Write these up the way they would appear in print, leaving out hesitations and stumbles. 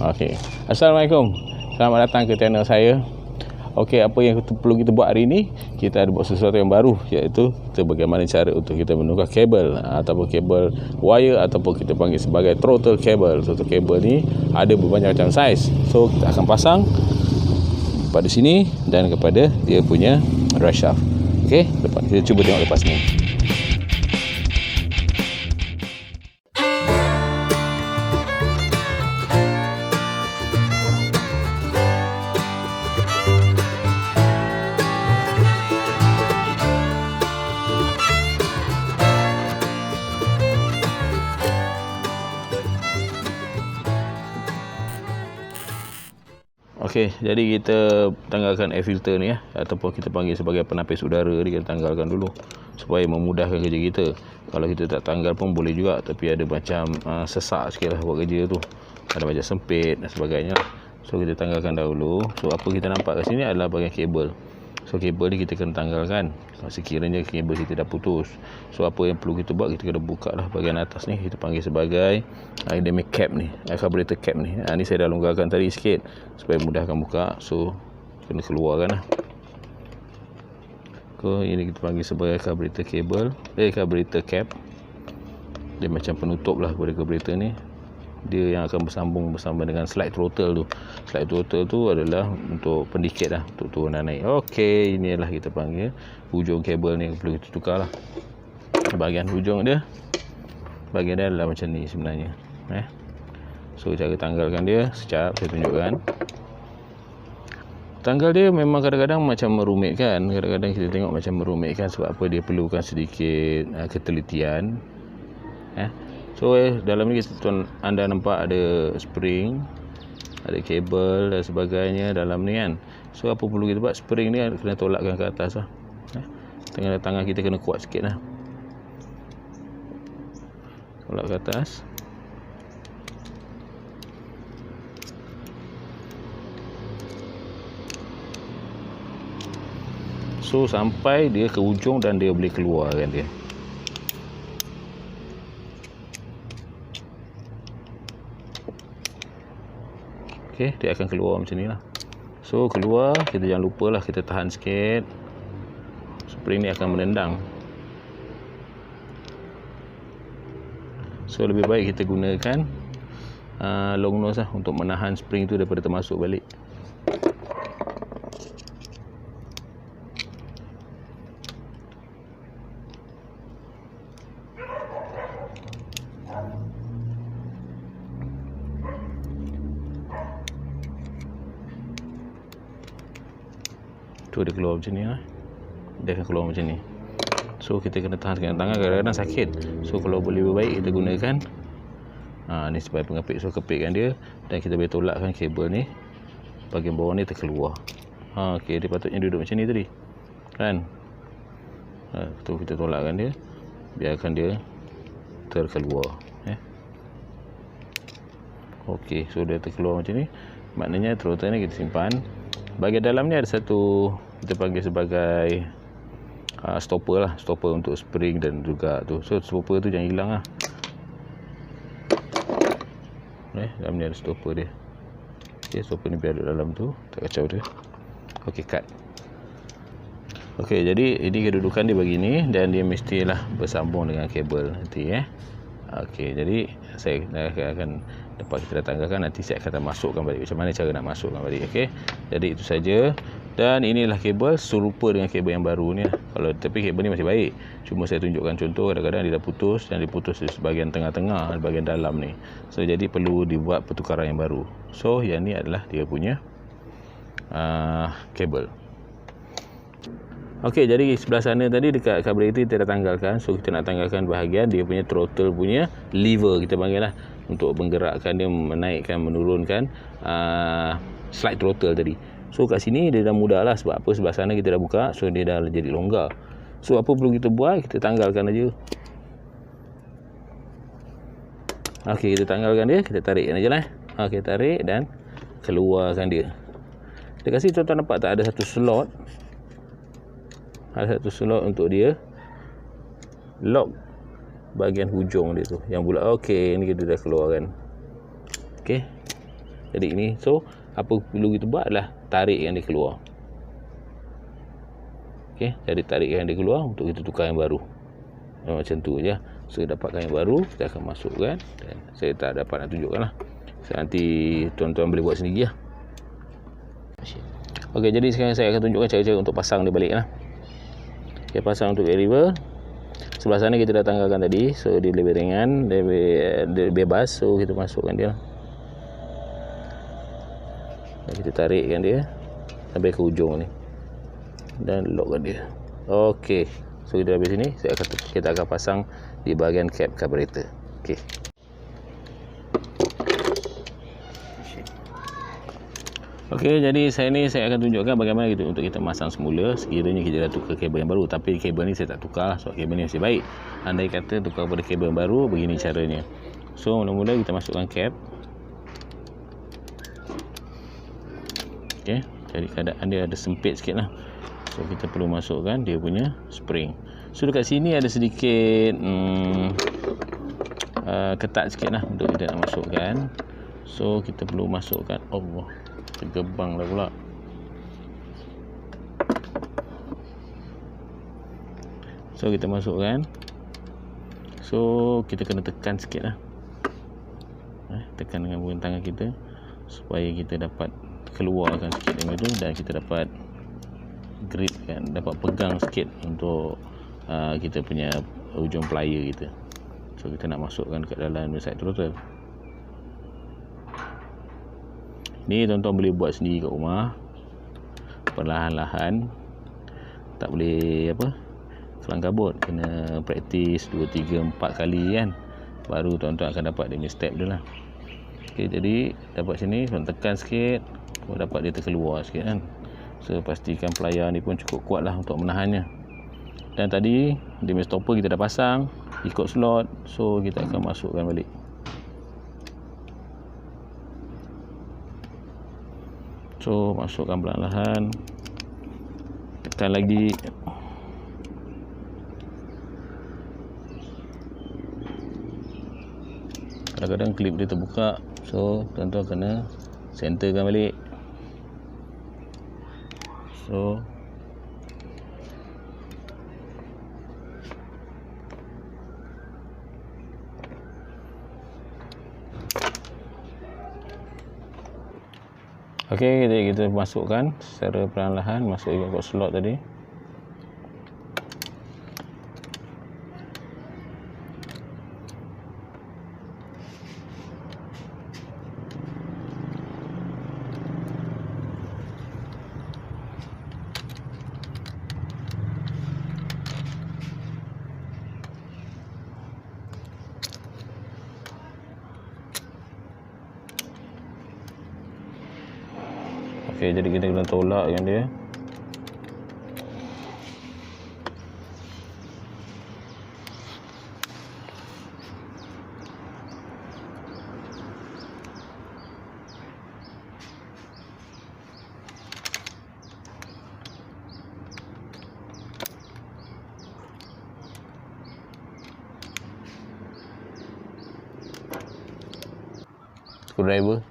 Okey. Assalamualaikum. Selamat datang ke channel saya. Okey, apa yang perlu kita buat hari ini? Kita ada buat sesuatu yang baru, iaitu kita bagaimana cara untuk kita menukar kabel ataupun kabel wire ataupun kita panggil sebagai throttle cable. Throttle cable ni ada berbanyak macam saiz. So kita akan pasang pada sini dan kepada dia punya drive shaft. Okey, kita cuba tengok lepas ni. Okey, jadi kita tanggalkan air filter ni ataupun kita panggil sebagai penapis udara ni, kita tanggalkan dulu supaya memudahkan kerja kita. Kalau kita tak tanggal pun boleh juga, tapi ada macam sesak sikitlah buat kerja tu. Ada macam sempit dan sebagainya. So kita tanggalkan dahulu. So apa kita nampak kat sini adalah bahagian kabel. So kabel ni kita kena tanggalkan sekiranya kabel kita dah putus. So apa yang perlu kita buat, kita kena buka lah bahagian atas ni, kita panggil sebagai dynamic cap ni, carburetor cap ni. Ni saya dah longgarkan tadi sikit supaya mudahkan buka. So kena keluarkan lah. So ini kita panggil sebagai carburetor cable, carburetor cap. Dia macam penutup lah kepada carburetor ni. Dia yang akan bersambung dengan slide throttle tu. Slide throttle tu adalah untuk pendikit lah, untuk turun dan naik. Okey, inilah kita panggil hujung kabel ni yang perlu kita tukar lah. Bahagian hujung dia, bahagian dia adalah macam ni sebenarnya. So cara tanggalkan dia, sekejap saya tunjukkan. Tanggal dia memang kadang-kadang macam merumitkan. Kadang-kadang kita tengok macam merumitkan sebab apa, dia perlukan sedikit ketelitian. So dalam ni anda nampak ada spring, ada kabel dan sebagainya dalam ni kan. So apa perlu kita buat, spring ni kena tolakkan ke atas lah. Tangan kita kena kuat sikit lah, tolak ke atas. So sampai dia ke ujung dan dia boleh keluarkan dia. Okey, dia akan keluar macam ni lah. So keluar, kita jangan lupa lah, kita tahan sikit. Spring ni akan menendang. So lebih baik kita gunakan long nose lah untuk menahan spring tu daripada termasuk balik. Tu dia keluar macam ni lah. Dia akan keluar macam ni. So kita kena tahan dengan tangan, kadang-kadang sakit. So kalau boleh lebih baik kita gunakan ni sebagai pengepit. So kepitkan dia dan kita boleh tolakkan kabel ni, bahagian bawah ni terkeluar. Okey, dia patutnya duduk macam ni tadi kan. Tu kita tolakkan dia, biarkan dia terkeluar. Okey, so dia terkeluar macam ni. Maknanya throttle ni kita simpan. Bahagian dalam ni ada satu, kita panggil sebagai stopper lah, stopper untuk spring dan juga tu. So stopper tu jangan hilang lah. Dalam ni ada stopper dia. Okey, stopper ni biar duduk dalam tu, tak kacau dia. Okey, cut. Okey, jadi ini kedudukan dia begini dan dia mestilah bersambung dengan kabel nanti Okey, jadi saya akan dapat kita tanggalkan, nanti saya akan masukkan balik macam mana cara nak masukkan balik. Okey, jadi itu saja. Dan inilah kabel serupa dengan kabel yang baru ni. Tapi kabel ni masih baik, cuma saya tunjukkan contoh, kadang-kadang dia dah putus dan diputus di bahagian tengah-tengah, bahagian dalam ni. So jadi perlu dibuat pertukaran yang baru. So yang ni adalah dia punya kabel. Okey, jadi sebelah sana tadi dekat carburetor kita dah tanggalkan. So kita nak tanggalkan bahagian dia punya throttle punya lever, kita panggil lah, untuk menggerakkan dia, menaikkan, menurunkan slide throttle tadi. So kat sini dia dah mudah lah, sebab apa, sebelah sana kita dah buka, so dia dah jadi longgar. So apa perlu kita buat, kita tanggalkan aja. Okey, kita tanggalkan dia, kita tarikkan aja lah. Okey, tarik dan keluarkan dia. Dekat sini tuan-tuan nampak tak, ada satu slot. Ada satu slot untuk dia lock bahagian hujung dia tu yang bulat. Okey, ni kita dah keluarkan. Okey, Jadi ini, so apa perlu kita buat adalah tarikkan dia keluar. Okey, jadi tarikkan dia keluar untuk kita tukar yang baru. Macam tu je. So dapatkan yang baru, kita akan masukkan. Dan saya tak dapat nak tunjukkan lah. So, nanti tuan-tuan boleh buat sendiri lah. Okey, jadi sekarang saya akan tunjukkan cara-cara untuk pasang dia balik lah. Okay, pasang untuk variable. Sebelah sana kita dah tanggalkan tadi. So dia lebih ringan, dia bebas. So kita masukkan dia lah. Dan kita tarikkan dia sampai ke ujung ni. Dan lockkan dia. Okey. So kita habis sini, kita akan pasang di bahagian cap carburetor. Okey. Okey, jadi saya akan tunjukkan bagaimana gitu untuk kita masang semula sekiranya kita dah tukar kabel yang baru. Tapi kabel ni saya tak tukar sebab kabel ni masih baik. Andai kata tukar pada kabel yang baru, begini caranya. So mula-mula kita masukkan cap. Okey, jadi keadaan dia ada sempit sikit lah. So kita perlu masukkan dia punya spring. So dekat sini ada sedikit ketat sikit lah untuk kita nak masukkan. So kita perlu masukkan, Allah, tergebang dah pula. So kita masukkan. So kita kena tekan sikit lah. Tekan dengan bukan tangan kita supaya kita dapat keluarkan sikit dengan itu. Dan kita dapat grip kan, dapat pegang sikit untuk kita punya ujung plier kita. So kita nak masukkan ke dalam side throttle. Ni tuan-tuan boleh buat sendiri kat rumah, perlahan-lahan. Tak boleh kelang kabut, kena praktis 2, 3, 4 kali kan, baru tuan-tuan akan dapat dia punya step dia lah. Okey, jadi dapat sini tuan tekan sikit, dapat dia terkeluar sikit kan. So pastikan plier ni pun cukup kuat lah untuk menahannya. Dan tadi dia punya stopper kita dah pasang ikut slot, so kita akan masukkan balik. So masukkan perlahan-lahan, tekan lagi. Kadang-kadang klip dia terbuka, so tuan-tuan kena centerkan balik. So okey, jadi kita masukkan secara perlahan-lahan, masuk ikut slot tadi. Okey, jadi kita kena tolakkan dia. Screwdriver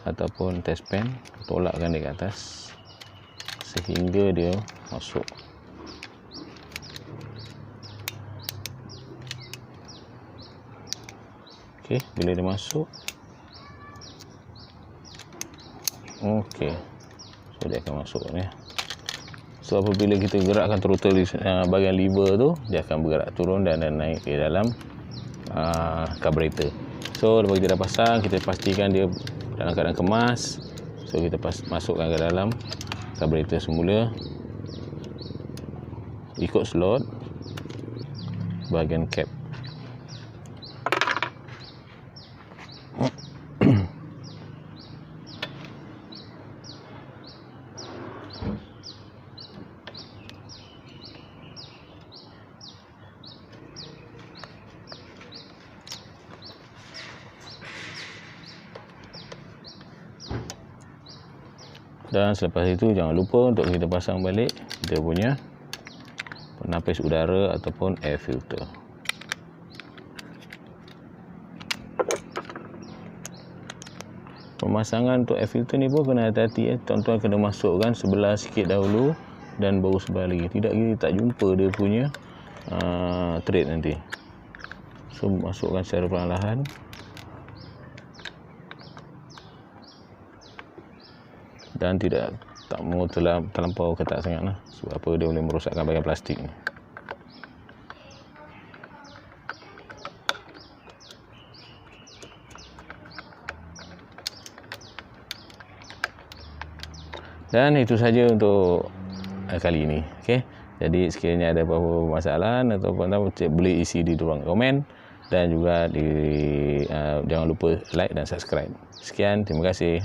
ataupun test pen, tolakkan dia ke atas sehingga dia masuk. Okey, bila dia masuk, okey, so dia akan masuk ni. So apabila kita gerakkan throttle di bahagian lever tu, dia akan bergerak turun dan naik ke dalam carburetor. So lepas kita dah pasang, kita pastikan dia dalam keadaan kemas. So kita masukkan ke dalam carburetor semula, ikut slot bahagian cap. Dan selepas itu jangan lupa untuk kita pasang balik dia punya penapis udara ataupun air filter. pemasangan untuk air filter ni pun kena hati-hati tuan-tuan kena masukkan sebelah sikit dahulu dan baru sebelah lagi. Tidak kita tak jumpa dia punya thread nanti. So masukkan secara perlahan-lahan. Dan tak mau terlampau ketat sangat lah. Sebab apa, dia boleh merosakkan bahagian plastik ni. Dan itu saja untuk kali ini. Okey. Jadi sekiranya ada apa-apa masalah atau apa, boleh isi di ruang komen, dan juga jangan lupa like dan subscribe. Sekian, terima kasih.